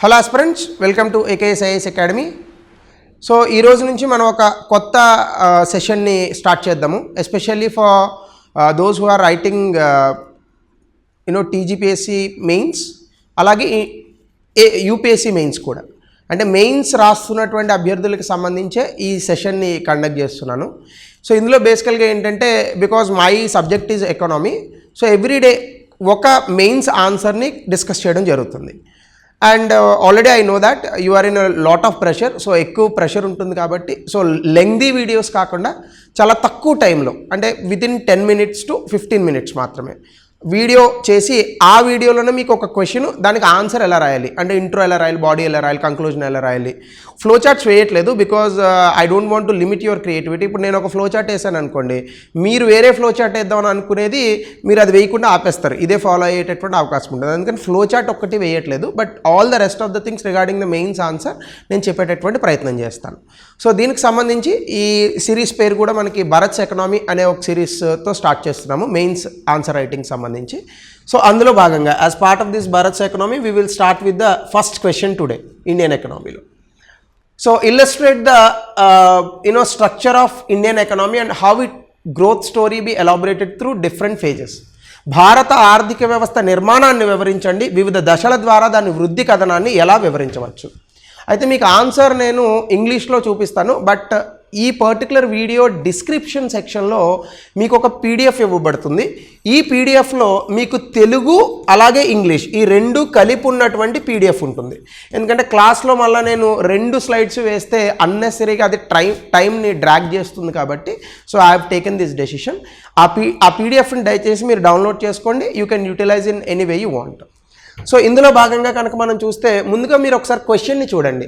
Hello aspirants, welcome to AKSIS academy. So ఈ రోజు నుంచి మనం ఒక కొత్త సెషన్ని స్టార్ట్ చేద్దాము. Especially for those who are writing TGPSC mains, అలాగే యూపీఎస్సీ మెయిన్స్ కూడా. అంటే మెయిన్స్ రాస్తున్నటువంటి అభ్యర్థులకు సంబంధించే ఈ సెషన్ని కండక్ట్ చేస్తున్నాను. సో ఇందులో బేసికల్గా ఏంటంటే, because my subject is economy, so everyday ఒక మెయిన్స్ ఆన్సర్ని డిస్కస్ చేయడం జరుగుతుంది. And already I know that you are in lot of pressure. So ఎక్కువ ప్రెషర్ ఉంటుంది కాబట్టి, సో లెంగ్దీ వీడియోస్ కాకుండా చాలా తక్కువ టైంలో, అంటే వితిన్ 10 minutes to 15 minutes మాత్రమే వీడియో చేసి, ఆ వీడియోలోనే మీకు ఒక క్వశ్చన్, దానికి ఆన్సర్ ఎలా రాయాలి, అంటే ఇంట్రో ఎలా రాయాలి, బాడీ ఎలా రాయాలి, కంక్లూజన్ ఎలా రాయాలి. ఫ్లో చార్ట్స్ వేయట్లేదు because I don't want to limit your creativity. ఇప్పుడు నేను ఒక ఫ్లో చార్ట్ వేసాను అనుకోండి, మీరు వేరే ఫ్లో చార్ట్ వేద్దామని అనుకునేది మీరు అది వేయకుండా ఆపేస్తారు. ఇదే ఫాలో అయ్యేటటువంటి అవకాశం ఉంటుంది. అందుకని ఫ్లో చార్ట్ ఒక్కటి వేయట్లేదు, but all the rest of the things regarding the mains answer నేను చెప్పేటటువంటి ప్రయత్నం చేస్తాను. సో దీనికి సంబంధించి ఈ సిరీస్ పేరు కూడా మనకి భరత్స్ ఎకనామీ అనే ఒక సిరీస్తో స్టార్ట్ చేస్తున్నాము, మెయిన్స్ ఆన్సర్ రైటింగ్ సంబంధించి. సో అందులో భాగంగా as part of this Bharat's economy we will start with the first question today Indian ఎకనామీలో. So illustrate the structure of Indian economy and how it growth story be elaborated through different phases. భారత ఆర్థిక వ్యవస్థ నిర్మాణాన్ని వివరించండి, వివిధ దశల ద్వారా దాని వృద్ధి కథనాన్ని ఎలా వివరించవచ్చు. అయితే మీకు ఆన్సర్ నేను ఇంగ్లీష్లో చూపిస్తాను, బట్ ఈ పర్టికులర్ వీడియో డిస్క్రిప్షన్ సెక్షన్లో మీకు ఒక పీడిఎఫ్ ఇవ్వబడుతుంది. ఈ పీడిఎఫ్లో మీకు తెలుగు అలాగే ఇంగ్లీష్ ఈ రెండు కలిపి ఉన్నటువంటి పీడిఎఫ్ ఉంటుంది. ఎందుకంటే క్లాస్లో మళ్ళీ నేను 2 slides వేస్తే అన్నెసరీగా అది టైంని డ్రాగ్ చేస్తుంది కాబట్టి, so I have taken this decision. ఆ పీడిఎఫ్ని దయచేసి మీరు డౌన్లోడ్ చేసుకోండి. You can utilize in any way you want. So ఇందులో భాగంగా కనుక మనం చూస్తే, ముందుగా మీరు ఒకసారి క్వశ్చన్ని చూడండి.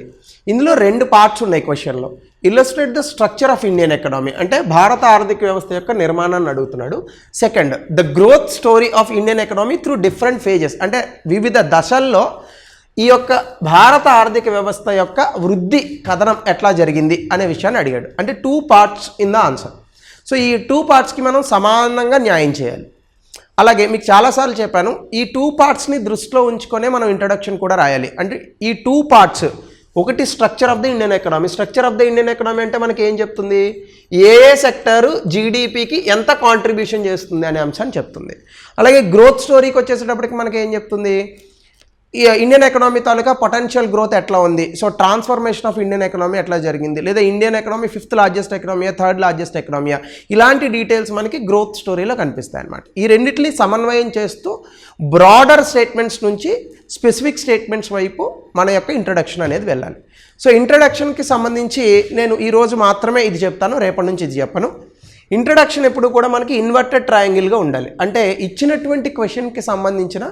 ఇందులో 2 parts ఉన్నాయి క్వశ్చన్లో. Illustrate the structure of Indian economy, అంటే భారత ఆర్థిక వ్యవస్థ యొక్క నిర్మాణాన్ని అడుగుతున్నాడు. Second, the growth story of Indian economy through different phases, అంటే వివిధ దశల్లో ఈ యొక్క భారత ఆర్థిక వ్యవస్థ యొక్క వృద్ధి కథనం ఎట్లా జరిగింది అనే విషయాన్ని అడిగాడు. అంటే 2 parts in the answer. So ఈ 2 partsకి మనం సమానంగా న్యాయం చేయాలి. అలాగే మీకు చాలాసార్లు చెప్పాను, ఈ 2 partsని దృష్టిలో ఉంచుకొనే మనం ఇంట్రడక్షన్ కూడా రాయాలి. అంటే ఈ 2 parts, ఒకటి structure of the Indian economy. Structure of the Indian economy అంటే మనకి ఏం చెప్తుంది, ఏ సెక్టారు జీడిపికి ఎంత కాంట్రిబ్యూషన్ చేస్తుంది అనే అంశాన్ని చెప్తుంది. అలాగే గ్రోత్ స్టోరీకి వచ్చేసేటప్పటికి మనకి ఏం చెప్తుంది, ఈ ఇండియన్ ఎకనామీ తాలూకా పొటెన్షియల్ గ్రోత్ ఎట్లా ఉంది, so transformation of Indian economy ఎట్లా జరిగింది, లేదా Indian economy 5th largest ఎకనామీయా, 3rd largest ఎకనామీయా, ఇలాంటి డీటెయిల్స్ మనకి గ్రోత్ స్టోరీలో కనిపిస్తాయి అన్నమాట. ఈ రెండింటిని సమన్వయం చేస్తూ బ్రాడర్ స్టేట్మెంట్స్ నుంచి స్పెసిఫిక్ స్టేట్మెంట్స్ వైపు మన యొక్క ఇంట్రడక్షన్ అనేది వెళ్ళాలి. సో ఇంట్రడక్షన్కి సంబంధించి నేను ఈరోజు మాత్రమే ఇది చెప్తాను, రేపటి నుంచి ఇది చెప్పను. ఇంట్రడక్షన్ ఎప్పుడు కూడా మనకి ఇన్వర్టెడ్ ట్రయాంగిల్గా ఉండాలి. అంటే ఇచ్చినటువంటి క్వశ్చన్కి సంబంధించిన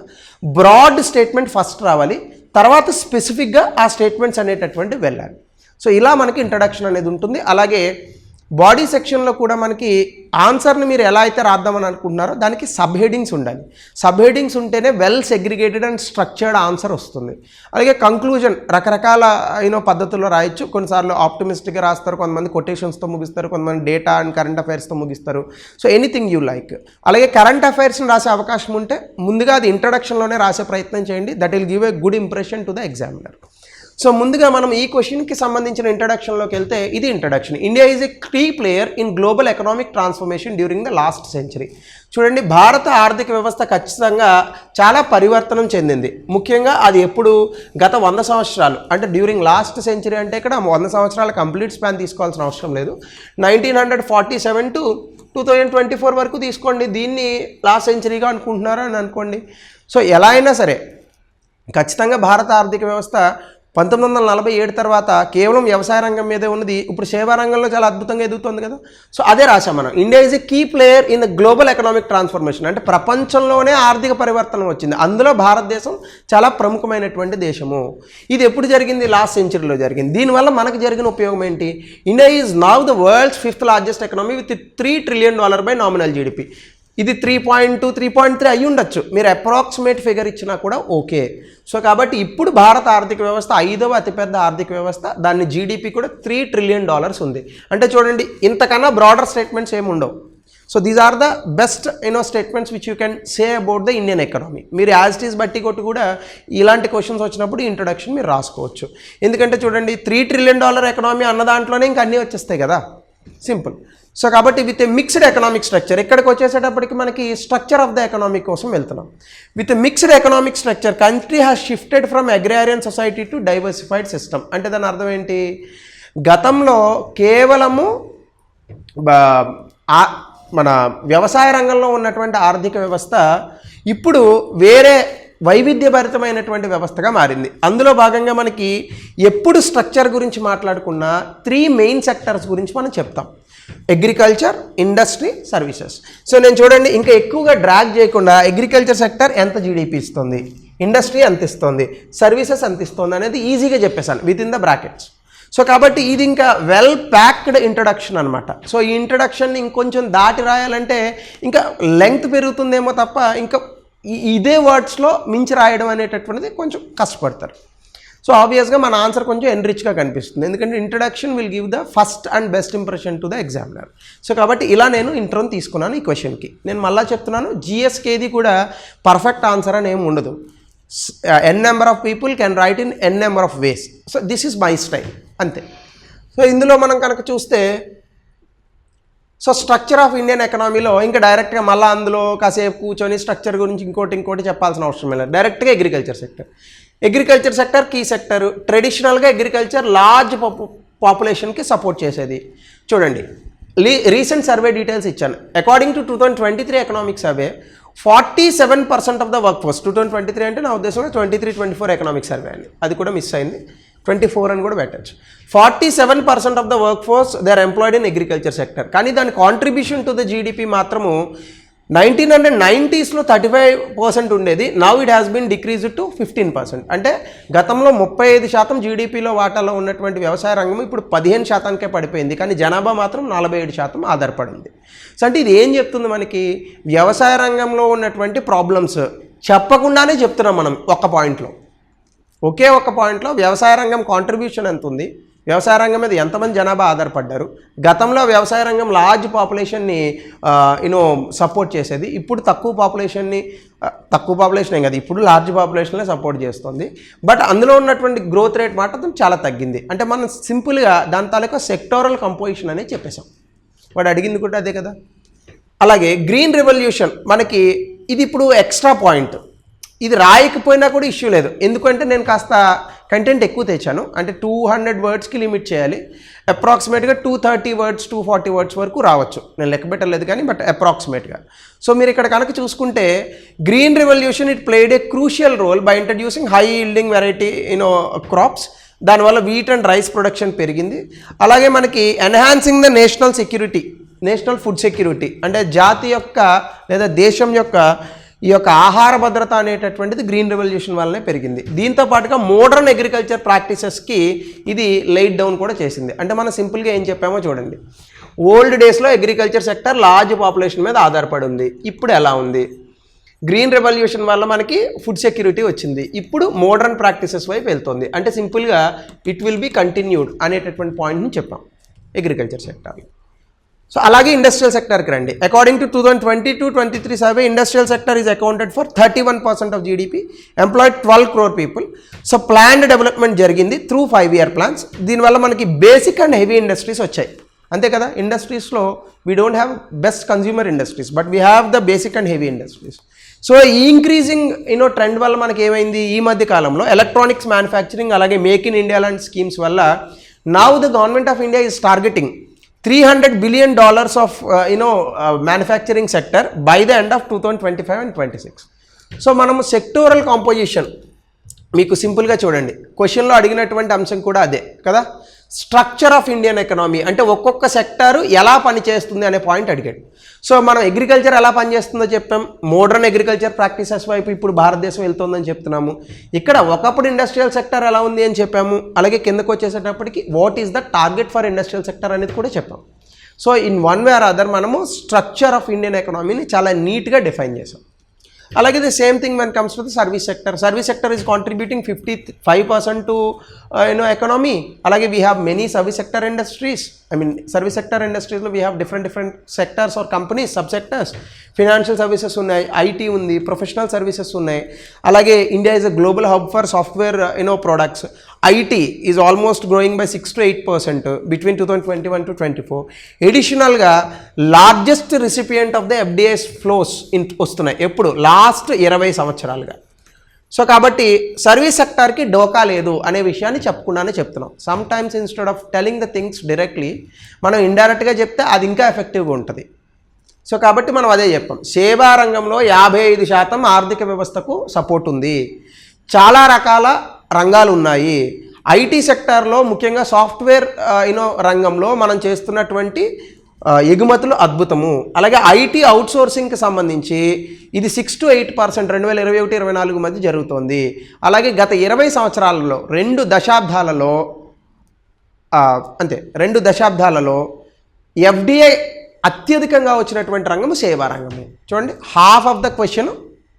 బ్రాడ్ స్టేట్మెంట్ ఫస్ట్ రావాలి, తర్వాత స్పెసిఫిక్గా ఆ స్టేట్మెంట్స్ అనేటటువంటి వెళ్ళాలి. సో ఇలా మనకి ఇంట్రడక్షన్ అనేది ఉంటుంది. అలాగే బాడీ సెక్షన్లో కూడా మనకి ఆన్సర్ని మీరు ఎలా అయితే రాద్దామని అనుకుంటున్నారో దానికి సబ్ హెడింగ్స్ ఉండాలి. సబ్ హెడింగ్స్ ఉంటేనే well segregated and structured answer వస్తుంది. అలాగే కంక్లూజన్ రకరకాల పద్ధతుల్లో రాయొచ్చు. కొన్నిసార్లు ఆప్టిమిస్టిక్గా రాస్తారు, కొంతమంది కొటేషన్స్తో ముగిస్తారు, కొంతమంది డేటా అండ్ కరెంట్ అఫైర్స్తో ముగిస్తారు. So anything you like. అలాగే కరెంట్ అఫైర్స్ని రాసే అవకాశం ఉంటే ముందుగా అది ఇంట్రడక్షన్లోనే రాసే ప్రయత్నం చేయండి. That will give a good impression to the examiner. So ముందుగా మనం ఈ క్వశ్చన్కి సంబంధించిన ఇంట్రడక్షన్లోకి వెళ్తే, ఇది introduction. India is a key player in global economic transformation during the last century. చూడండి, భారత ఆర్థిక వ్యవస్థ ఖచ్చితంగా చాలా పరివర్తనం చెందింది. ముఖ్యంగా అది ఎప్పుడు, గత 100 సంవత్సరాలు, అంటే డ్యూరింగ్ లాస్ట్ సెంచరీ అంటే ఇక్కడ 100 సంవత్సరాల కంప్లీట్ స్పాన్ తీసుకోవాల్సిన అవసరం లేదు. 1947 to 2024 వరకు తీసుకోండి. దీన్ని లాస్ట్ సెంచరీగా అనుకుంటున్నారా అని అనుకోండి. సో ఎలా అయినా సరే ఖచ్చితంగా భారత ఆర్థిక వ్యవస్థ 1947 తర్వాత కేవలం వ్యవసాయ రంగం మీదే ఉన్నది, ఇప్పుడు సేవా రంగంలో చాలా అద్భుతంగా ఎదుగుతుంది కదా. సో అదే రాసాం మనం. India is a key player in the global economic transformation, అంటే ప్రపంచంలోనే ఆర్థిక పరివర్తన వచ్చింది, అందులో భారతదేశం చాలా ప్రముఖమైనటువంటి దేశము. ఇది ఎప్పుడు జరిగింది, లాస్ట్ సెంచరీలో జరిగింది. దీనివల్ల మనకు జరిగిన ఉపయోగం ఏంటి, India is now the world's 5th largest economy with $3 trillion by nominal GDP. ఇది 3.2, 3.3 అయ్యి ఉండొచ్చు, మీరు అప్రాక్సిమేట్ ఫిగర్ ఇచ్చినా కూడా ఓకే. సో కాబట్టి ఇప్పుడు భారత ఆర్థిక వ్యవస్థ 5వ అతిపెద్ద ఆర్థిక వ్యవస్థ, దాని జీడిపి కూడా $3 trillion ఉంది. అంటే చూడండి, ఇంతకన్నా బ్రాడర్ స్టేట్మెంట్స్ ఏమి ఉండవు. So these are the best statements which you can say about the Indian economy. మీరు యాజ్ ఇట్ ఈస్ బట్టి కొట్టి కూడా ఇలాంటి క్వశ్చన్స్ వచ్చినప్పుడు ఇంట్రొడక్షన్ మీరు రాసుకోవచ్చు. ఎందుకంటే చూడండి, $3 trillion ఎకనామీ అన్న దాంట్లోనే ఇంకా అన్నీ వచ్చేస్తాయి కదా, సింపుల్. సో కాబట్టి with a mixed economic structure, ఇక్కడికి వచ్చేసేటప్పటికి మనకి స్ట్రక్చర్ ఆఫ్ ద ఎకనామీ కోసం వెళ్తున్నాం. With mixed economic structure country has shifted from agrarian society to diversified system. అంటే దాని అర్థం ఏంటి? గతంలో కేవలము మన వ్యవసాయ రంగంలో ఉన్నటువంటి ఆర్థిక వ్యవస్థ ఇప్పుడు వేరే వైవిధ్యభరితమైనటువంటి వ్యవస్థగా మారింది. అందులో భాగంగా మనకి ఎప్పుడు స్ట్రక్చర్ గురించి మాట్లాడుకున్నా 3 మెయిన్ సెక్టర్స్ గురించి మనం చెప్తాం: అగ్రికల్చర్, ఇండస్ట్రీ, సర్వీసెస్. సో నేను చూడండి, ఇంకా ఎక్కువగా డ్రాగ్ చేయకుండా అగ్రికల్చర్ సెక్టర్ ఎంత జీడిపి ఇస్తుంది, ఇండస్ట్రీ ఎంత ఇస్తుంది, సర్వీసెస్ ఎంత ఇస్తుంది అనేది ఈజీగా చెప్పేశాను with in the brackets. So కాబట్టి ఇది ఇంకా వెల్ ప్యాక్డ్ ఇంట్రడక్షన్ అనమాట. సో ఈ ఇంట్రడక్షన్ని ఇంకొంచెం దాటి రాయాలంటే ఇంకా లెంగ్త్ పెరుగుతుందేమో తప్ప ఇంకా ఇదే వర్డ్స్లో మించి రాయడం అనేటటువంటిది కొంచెం కష్టపడతారు. సో ఆబ్వియస్గా మన ఆన్సర్ కొంచెం ఎన్రిచ్గా కనిపిస్తుంది, ఎందుకంటే introduction will give the first and best impression to the examiner. So కాబట్టి ఇలా నేను ఇంట్రోని తీసుకున్నాను ఈ క్వశ్చన్కి. నేను మళ్ళీ చెప్తున్నాను, జిఎస్కేది కూడా పర్ఫెక్ట్ ఆన్సర్ అని ఏమి ఉండదు. n number of people can write in n number of ways. So this is my style, అంతే. సో ఇందులో మనం కనుక చూస్తే, సో స్ట్రక్చర్ ఆఫ్ ఇండియన్ ఎకనామీలో ఇంకా డైరెక్ట్గా మళ్ళీ అందులో కాసేపు కూర్చొని స్ట్రక్చర్ గురించి ఇంకోటి చెప్పాల్సిన అవసరం లేదు. డైరెక్ట్గా అగ్రికల్చర్ సెక్టర్ కీ సెక్టర్. ట్రెడిషనల్గా అగ్రికల్చర్ లార్జ్ పాపులేషన్కి సపోర్ట్ చేసేది. చూడండి, రీసెంట్ సర్వే డీటెయిల్స్ ఇచ్చాను. According to 2023 economic survey, 47% of the work force, 2023 అంటే నా ఉద్దేశంలో 23-24 ఎకనామిక్ సర్వే అండి, అది కూడా మిస్ అయింది, 24 అని కూడా పెట్టచ్చు. 47% of the work force they are employed in agriculture sector. కానీ దాని కాంట్రిబ్యూషన్ టు ద జీడిపి మాత్రము 1990sలో 35% ఉండేది. Now it has been decreased to 15%. అంటే గతంలో 35% జీడిపిలో వాటాలో ఉన్నటువంటి వ్యవసాయ రంగం ఇప్పుడు 15%కే పడిపోయింది. కానీ జనాభా మాత్రం 47% ఆధారపడింది. సో అంటే ఇది ఏం చెప్తుంది మనకి? వ్యవసాయ రంగంలో ఉన్నటువంటి ప్రాబ్లమ్స్ చెప్పకుండానే చెప్తున్నాం మనం ఒకే ఒక్క పాయింట్లో వ్యవసాయ రంగం కాంట్రిబ్యూషన్ ఎంత ఉంది, వ్యవసాయ రంగం మీద ఎంతమంది జనాభా ఆధారపడ్డారు, గతంలో వ్యవసాయ రంగం లార్జ్ పాపులేషన్ని సపోర్ట్ చేసేది, ఇప్పుడు తక్కువ పాపులేషన్ ఏం కదా, ఇప్పుడు లార్జ్ పాపులేషన్లే సపోర్ట్ చేస్తుంది. బట్ అందులో ఉన్నటువంటి గ్రోత్ రేట్ మాత్రం చాలా తగ్గింది. అంటే మనం సింపుల్గా దాని తాలూకా సెక్టోరల్ కంపోజిషన్ అనేది చెప్పేశాం. వాడు అడిగింది కూడా అదే కదా. అలాగే గ్రీన్ రెవల్యూషన్ మనకి ఇది ఇప్పుడు ఎక్స్ట్రా పాయింట్. ఇది రాయకపోయినా కూడా ఇష్యూ లేదు, ఎందుకంటే నేను కాస్త కంటెంట్ ఎక్కువ తెచ్చాను. అంటే 200 వర్డ్స్కి లిమిట్ చేయాలి. అప్రాక్సిమేట్గా 230 వర్డ్స్ 240 వర్డ్స్ వరకు రావచ్చు. నేను లెక్క పెట్టలేదు కానీ బట్ అప్రాక్సిమేట్గా. సో మీరు ఇక్కడ కనుక చూసుకుంటే, green revolution it played a crucial role by introducing high yielding variety crops. దానివల్ల వీట్ అండ్ రైస్ ప్రొడక్షన్ పెరిగింది. అలాగే మనకి enhancing the national food security, అంటే జాతి యొక్క లేదా దేశం యొక్క ఈ యొక్క ఆహార భద్రత అనేటటువంటిది గ్రీన్ రెవల్యూషన్ వల్లనే పెరిగింది. దీంతో పాటుగా మోడర్న్ అగ్రికల్చర్ ప్రాక్టీసెస్కి ఇది లైట్ డౌన్ కూడా చేసింది. అంటే మనం సింపుల్గా ఏం చెప్పామో చూడండి, ఓల్డ్ డేస్లో అగ్రికల్చర్ సెక్టర్ లార్జ్ పాపులేషన్ మీద ఆధారపడి ఉంది, ఇప్పుడు ఎలా ఉంది? గ్రీన్ రెవల్యూషన్ వల్ల మనకి ఫుడ్ సెక్యూరిటీ వచ్చింది, ఇప్పుడు మోడర్న్ ప్రాక్టీసెస్ వైపు వెళ్తుంది. అంటే సింపుల్గా ఇట్ విల్ బీ కంటిన్యూడ్ అనేటటువంటి పాయింట్ని చెప్పాం అగ్రికల్చర్ సెక్టార్లో. సో అలాగే ఇండస్ట్రియల్ సెక్టర్కి రండి. According to 2022-23 survey, industrial sector is accounted for 31% of GDP, employed 12 crore people. So planned development జరిగింది త్రూ 5-year ప్లాన్స్. దీనివల్ల మనకి బేసిక్ అండ్ హెవీ ఇండస్ట్రీస్ వచ్చాయి, అంతే కదా. ఇండస్ట్రీస్లో we don't have best consumer industries, but we have the basic and heavy industries. So ఈ increasing trend వల్ల మనకి ఏమైంది, ఈ మధ్య కాలంలో ఎలక్ట్రానిక్స్ మ్యానుఫ్యాక్చరింగ్ అలాగే మేక్ ఇన్ ఇండియా లాంటి స్కీమ్స్ వల్ల now the government of India is targeting $300 billion of manufacturing sector by the end of 2025 and 26. So మనము సెక్టోరల్ కాంపోజిషన్ మీకు సింపుల్గా చూడండి, క్వశ్చన్లో అడిగినటువంటి అంశం కూడా అదే కదా. స్ట్రక్చర్ ఆఫ్ ఇండియన్ ఎకనామీ అంటే ఒక్కొక్క సెక్టారు ఎలా పనిచేస్తుంది అనే పాయింట్ అడిగాడు. సో మనం అగ్రికల్చర్ ఎలా పనిచేస్తుందో చెప్పాం, మోడర్న్ అగ్రికల్చర్ ప్రాక్టీసెస్ వైపు ఇప్పుడు భారతదేశం వెళ్తుందని చెప్తున్నాము. ఇక్కడ ఒకప్పుడు ఇండస్ట్రియల్ సెక్టర్ ఎలా ఉంది అని చెప్పాము. అలాగే కిందకు వచ్చేసేటప్పటికి what is the target for industrial sector అనేది కూడా చెప్పాం. So in one way or other మనము స్ట్రక్చర్ ఆఫ్ ఇండియన్ ఎకనామీని చాలా నీట్గా డిఫైన్ చేసాం. అలాగే the same thing when comes to the service sector is contributing 55% to economy. అలాగే we have many service sector industries. Service sector ఇండస్ట్రీస్లో we have different sectors or companies, sub sectors. Financial services ఉన్నాయి, IT ఉంది, professional services ఉన్నాయి. అలాగే India is a global hub for software products. IT is almost growing by 6 to 8% between 2021 to 24. ఎడిషనల్గా largest recipient of the FDIs flows వస్తున్నాయి ఎప్పుడు, last 20 సంవత్సరాలుగా. So కాబట్టి service సెక్టార్కి డోకా లేదు అనే విషయాన్ని చెప్తున్నాం. Some times instead of telling the things directly మనం ఇండైరెక్ట్గా చెప్తే అది ఇంకా ఎఫెక్టివ్గా ఉంటుంది. సో కాబట్టి మనం అదే చెప్పాం. సేవా రంగంలో 55% ఆర్థిక వ్యవస్థకు సపోర్ట్ ఉంది. చాలా రకాల రంగాలు ఉన్నాయి. ఐటీ సెక్టార్లో ముఖ్యంగా సాఫ్ట్వేర్ రంగంలో మనం చేస్తున్నటువంటి ఎగుమతులు అద్భుతము. అలాగే ఐటీ అవుట్సోర్సింగ్కి సంబంధించి ఇది 6 to 8% 2021-24 మధ్య జరుగుతోంది. అలాగే గత 20 సంవత్సరాలలో 2 దశాబ్దాలలో ఎఫ్డిఐ అత్యధికంగా వచ్చినటువంటి రంగము సేవా రంగము. చూడండి, half of the question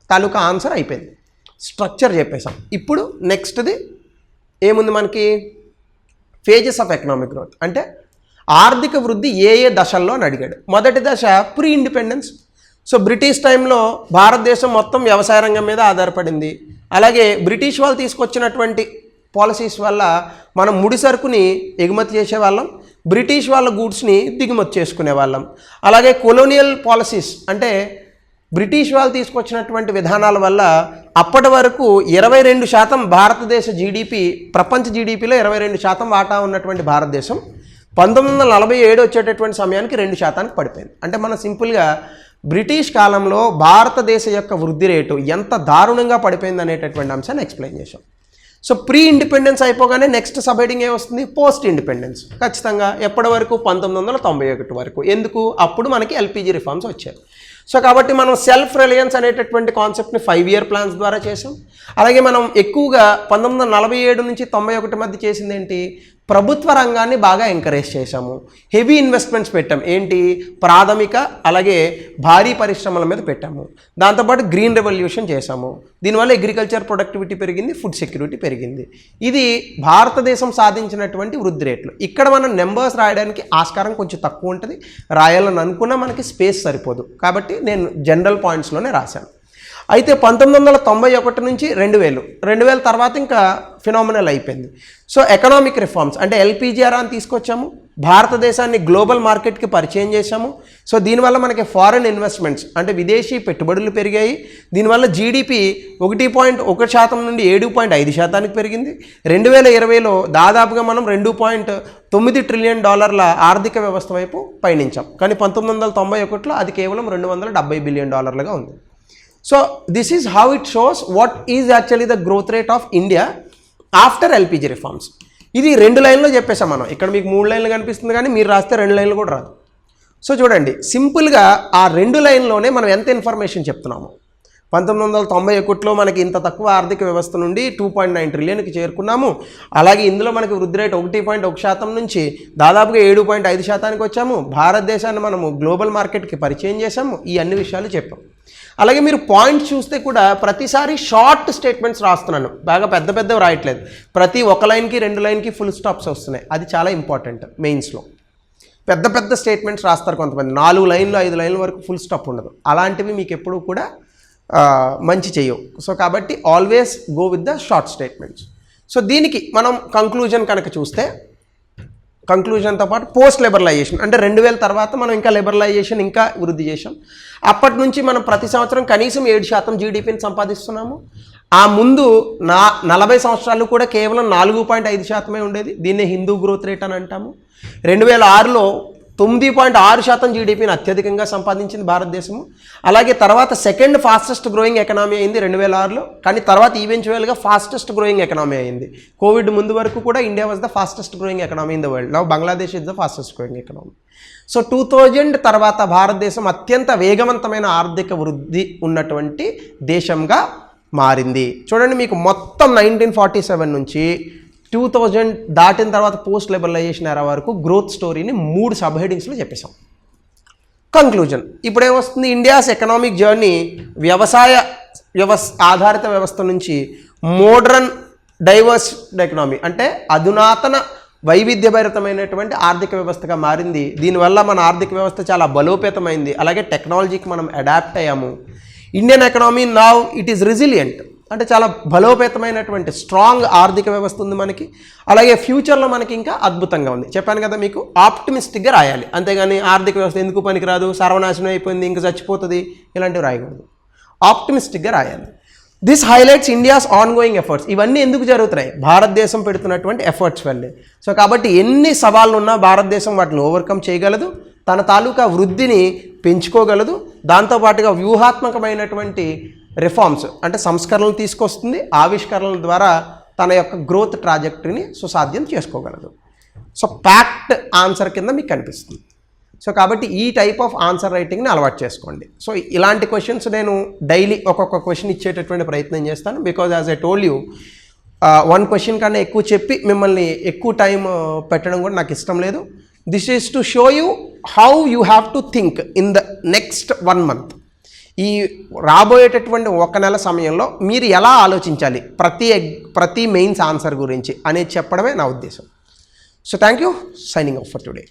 taluka answer అయిపోయింది. స్ట్రక్చర్ చెప్పేసాం. ఇప్పుడు నెక్స్ట్ది ఏముంది మనకి, ఫేజెస్ ఆఫ్ ఎకనామిక్ గ్రోత్, అంటే ఆర్థిక వృద్ధి ఏ దశల్లో అని అడిగాడు. మొదటి దశ ప్రీ ఇండిపెండెన్స్. సో బ్రిటిష్ టైంలో భారతదేశం మొత్తం వ్యవసాయ రంగం మీద ఆధారపడింది. అలాగే బ్రిటిష్ వాళ్ళు తీసుకొచ్చినటువంటి పాలసీస్ వల్ల మనం ముడి సరుకుని ఎగుమతి చేసేవాళ్ళం, బ్రిటిష్ వాళ్ళ గూడ్స్ని దిగుమతి చేసుకునే వాళ్ళం. అలాగే కొలోనియల్ పాలసీస్ అంటే బ్రిటిష్ వాళ్ళు తీసుకొచ్చినటువంటి విధానాల వల్ల అప్పటి వరకు 22% భారతదేశ జీడిపి, ప్రపంచ జీడిపిలో 22% వాటా ఉన్నటువంటి భారతదేశం 1947 వచ్చేటటువంటి సమయానికి 2% పడిపోయింది. అంటే మనం సింపుల్గా బ్రిటిష్ కాలంలో భారతదేశ యొక్క వృద్ధి రేటు ఎంత దారుణంగా పడిపోయింది అనేటటువంటి అంశాన్ని ఎక్స్ప్లెయిన్ చేశాం. సో ప్రీ ఇండిపెండెన్స్ అయిపోగానే నెక్స్ట్ సబ్ హెడింగ్ ఏమొస్తుంది, పోస్ట్ ఇండిపెండెన్స్. ఖచ్చితంగా ఎప్పటి వరకు, 1991 వరకు. ఎందుకు, అప్పుడు మనకి ఎల్పిజి రిఫార్మ్స్ వచ్చాయి. సో కాబట్టి మనం సెల్ఫ్ రిలయన్స్ అనేటటువంటి కాన్సెప్ట్ని 5-year ప్లాన్స్ ద్వారా చేసాం. అలాగే మనం ఎక్కువగా 1947 నుంచి 91 మధ్య చేసింది ఏంటి, ప్రభుత్వ రంగాన్ని బాగా ఎంకరేజ్ చేశాము. హెవీ ఇన్వెస్ట్మెంట్స్ పెట్టాం. ఏంటి, ప్రాథమిక అలాగే భారీ పరిశ్రమల మీద పెట్టాము. దాంతోపాటు గ్రీన్ రెవల్యూషన్ చేశాము. దీనివల్ల అగ్రికల్చర్ ప్రొడక్టివిటీ పెరిగింది, ఫుడ్ సెక్యూరిటీ పెరిగింది. ఇది భారతదేశం సాధించినటువంటి వృద్ధి రేట్లు. ఇక్కడ మనం నెంబర్స్ రాయడానికి ఆస్కారం కొంచెం తక్కువ ఉంటుంది. రాయాలని అనుకున్నా మనకి స్పేస్ సరిపోదు. కాబట్టి నేను జనరల్ పాయింట్స్లోనే రాశాను. అయితే 1991 నుంచి 2000 తర్వాత ఇంకా ఫినామినల్ అయిపోయింది. సో ఎకనామిక్ రిఫార్మ్స్ అంటే ఎల్పిజిఆర్ అని తీసుకొచ్చాము, భారతదేశాన్ని గ్లోబల్ మార్కెట్కి పరిచయం చేశాము. సో దీనివల్ల మనకి ఫారెన్ ఇన్వెస్ట్మెంట్స్ అంటే విదేశీ పెట్టుబడులు పెరిగాయి. దీనివల్ల జీడిపి 1.1% నుండి 7.5% పెరిగింది. 2020లో దాదాపుగా మనం $2.9 ట్రిలియన్ ఆర్థిక వ్యవస్థ వైపు పయనించాం. కానీ 1991లో అది కేవలం $270 బిలియన్ ఉంది. So this is how it shows what is actually the growth rate of India after LPG reforms. ఇది 2 లైన్లో చెప్పేసాం మనం. ఇక్కడ మీకు 3 లైన్లు కనిపిస్తుంది, కానీ మీరు రాస్తే 2 లైన్లు కూడా రాదు. సో చూడండి, సింపుల్గా ఆ 2 లైన్లోనే మనం ఎంత ఇన్ఫర్మేషన్ చెప్తున్నాము. 1991లో మనకి ఇంత తక్కువ ఆర్థిక వ్యవస్థ నుండి 2.9 ట్రిలియన్కి చేరుకున్నాము. అలాగే ఇందులో మనకి వృద్ధి రేట్ 1.1% నుంచి దాదాపుగా 7.5%కి వచ్చాము. భారతదేశాన్ని మనము గ్లోబల్ మార్కెట్కి పరిచయం చేసాము. ఈ అన్ని విషయాలు చెప్పాం. అలాగే మీరు పాయింట్స్ చూస్తే కూడా ప్రతిసారి షార్ట్ స్టేట్మెంట్స్ రాస్తున్నాను, బాగా పెద్దవి రాయట్లేదు. ప్రతి 1 లైన్కి 2 లైన్కి ఫుల్ స్టాప్స్ వస్తున్నాయి. అది చాలా ఇంపార్టెంట్. మెయిన్స్లో పెద్ద స్టేట్మెంట్స్ రాస్తారు కొంతమంది, 4 లైన్లు 5 లైన్ల వరకు ఫుల్ స్టాప్ ఉండదు. అలాంటివి మీకు ఎప్పుడూ కూడా మంచి చేయవు. సో కాబట్టి always go with the short statements. So దీనికి మనం కంక్లూజన్ కనుక చూస్తే, కంక్లూజన్తో పాటు పోస్ట్ లిబరలైజేషన్ అంటే 2000 తర్వాత మనం ఇంకా లిబరలైజేషన్ ఇంకా వృద్ధి చేసాం. అప్పటి నుంచి మనం ప్రతి సంవత్సరం కనీసం 7% జీడిపిని సంపాదిస్తున్నాము. ఆ ముందు 40 సంవత్సరాలు కూడా కేవలం 4.5% ఉండేది. దీన్నే హిందూ గ్రోత్ రేట్ అని అంటాము. 2006లో 9.6% జీడిపిని అత్యధికంగా సంపాదించింది భారతదేశము. అలాగే తర్వాత సెకండ్ ఫాస్టెస్ట్ గ్రోయింగ్ ఎకనామీ అయింది 2006లో. కానీ తర్వాత ఈవెన్చువల్గా ఫాస్టెస్ట్ గ్రోయింగ్ ఎకనామీ అయింది. కోవిడ్ ముందు వరకు కూడా India was the fastest growing economy in the world. Now Bangladesh is the fastest growing economy. So 2000 తర్వాత భారతదేశం అత్యంత వేగవంతమైన ఆర్థిక వృద్ధి ఉన్నటువంటి దేశంగా మారింది. చూడండి, మీకు మొత్తం 1947 నుంచి 2000 దాటిన తర్వాత పోస్ట్ లిబరలైజేషన్ ఎరా వరకు గ్రోత్ స్టోరీని 3 సబ్ హెడింగ్స్లో చెప్పేశాం. కంక్లూజన్ ఇప్పుడు ఏమొస్తుంది, ఇండియాస్ ఎకనామిక్ జర్నీ ఆధారిత వ్యవస్థ నుంచి మోడ్రన్ డైవర్స్డ్ ఎకనామీ అంటే అధునాతన వైవిధ్యభరితమైనటువంటి ఆర్థిక వ్యవస్థగా మారింది. దీనివల్ల మన ఆర్థిక వ్యవస్థ చాలా బలోపేతమైంది. అలాగే టెక్నాలజీకి మనం అడాప్ట్ అయ్యాము. Indian economy now it is resilient అంటే చాలా బలోపేతమైనటువంటి స్ట్రాంగ్ ఆర్థిక వ్యవస్థ ఉంది మనకి. అలాగే ఫ్యూచర్లో మనకి ఇంకా అద్భుతంగా ఉంది. చెప్పాను కదా మీకు, ఆప్టిమిస్టిక్గా రాయాలి, అంతేగాని ఆర్థిక వ్యవస్థ ఎందుకు పనికిరాదు, సర్వనాశనం అయిపోయింది, ఇంక చచ్చిపోతుంది, ఇలాంటివి రాయకూడదు. ఆప్టిమిస్టిక్గా రాయాలి. This highlights India's on going efforts. ఇవన్నీ ఎందుకు జరుగుతున్నాయి, భారతదేశం పెడుతున్నటువంటి ఎఫర్ట్స్ వల్లే. సో కాబట్టి ఎన్ని సవాళ్ళు ఉన్నా భారతదేశం వాటిని ఓవర్కమ్ చేయగలదు, తన తాలూకా వృద్ధిని పెంచుకోగలదు. దాంతోపాటుగా వ్యూహాత్మకమైనటువంటి రిఫార్మ్స్ అంటే సంస్కరణలు తీసుకొస్తుంది, ఆవిష్కరణల ద్వారా తన యొక్క గ్రోత్ ట్రాజెక్టరీని సుసాధ్యం చేసుకోగలదు. సో ప్యాక్ట్ ఆన్సర్ కింద మీకు కనిపిస్తుంది. సో కాబట్టి ఈ టైప్ ఆఫ్ ఆన్సర్ రైటింగ్ని అలవాటు చేసుకోండి. సో ఇలాంటి క్వశ్చన్స్ నేను డైలీ ఒక్కొక్క క్వశ్చన్ ఇచ్చేటటువంటి ప్రయత్నం చేస్తాను. Because as I told you, one question కన్నా ఎక్కువ చెప్పి మిమ్మల్ని ఎక్కువ టైం పెట్టడం కూడా నాకు ఇష్టం లేదు. This is to show you how you have to think in the next 1 month. ఈ రాబోయేటటువంటి 1 నెల సమయంలో మీరు ఎలా ఆలోచించాలి ప్రతి మెయిన్స్ ఆన్సర్ గురించి అనేది చెప్పడమే నా ఉద్దేశం. So thank you. Signing off for today.